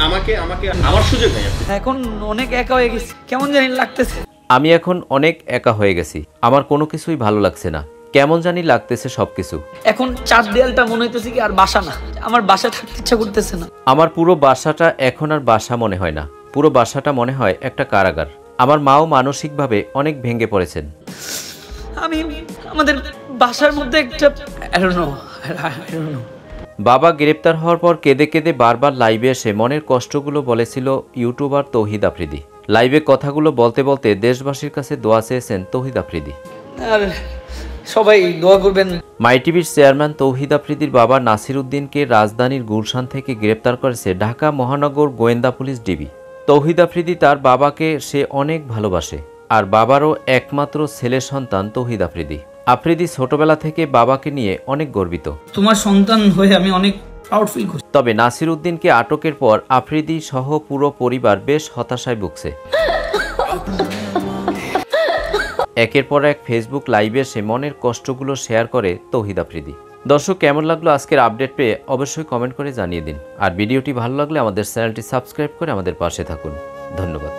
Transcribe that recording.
আমাকে আমার সুযোগ নেই। এখন অনেক একা হয়ে গেছি, কেমন জানি লাগতেছে। আমি এখন অনেক একা হয়ে গেছি, আমার কোনো কিছুই ভালো লাগছে না, কেমন জানি লাগতেছে সবকিছু। এখন চার দেয়ালটা মনে হইতেছে কি আর বাসা না, আমার বাসা থাকতে ইচ্ছা করতেছে না। আমার পুরো বাসাটা এখন আর বাসা মনে হয় না, পুরো বাসাটা মনে হয় একটা কারাগার। আমার মাও মানসিকভাবে অনেক ভেঙে পড়েছেন। আমি আমাদের বাসার মধ্যে একটা বাবা গ্রেপ্তার হওয়ার পর কেঁদে কেঁদে বারবার লাইভে এসে মনের কষ্টগুলো বলেছিল ইউটিউবার তৌহিদ আফ্রিদি। লাইভে কথাগুলো বলতে বলতে দেশবাসীর কাছে দোয়া চেয়েছেন তৌহিদ আফ্রিদি। আর সবাই দোয়া করবেন। মাই টিভির চেয়ারম্যান তৌহিদ আফ্রিদির বাবা নাসির উদ্দিনকে রাজধানীর গুলশান থেকে গ্রেপ্তার করেছে ঢাকা মহানগর গোয়েন্দা পুলিশ ডিবি। তৌহিদ আফ্রিদি তার বাবাকে সে অনেক ভালোবাসে, আর বাবারও একমাত্র ছেলে সন্তান তৌহিদ আফ্রিদি। আফ্রিদি ছোটবেলা থেকে বাবাকে নিয়ে অনেক গর্বিত। তোমার সন্তান হয়ে আমি অনেক প্রাউড ফিল করছি। তবে নাসির উদ্দিনকে আটকের পর আফ্রিদি সহ পুরো পরিবার বেশ হতাশায় ভুগছে। একের পর এক ফেসবুক লাইভে এসে মনের কষ্টগুলো শেয়ার করে তৌহিদ আফ্রিদি। দর্শক, কেমন লাগলো আজকের আপডেট পেয়ে অবশ্যই কমেন্ট করে জানিয়ে দিন। আর ভিডিওটি ভালো লাগলে আমাদের চ্যানেলটি সাবস্ক্রাইব করে আমাদের পাশে থাকুন। ধন্যবাদ।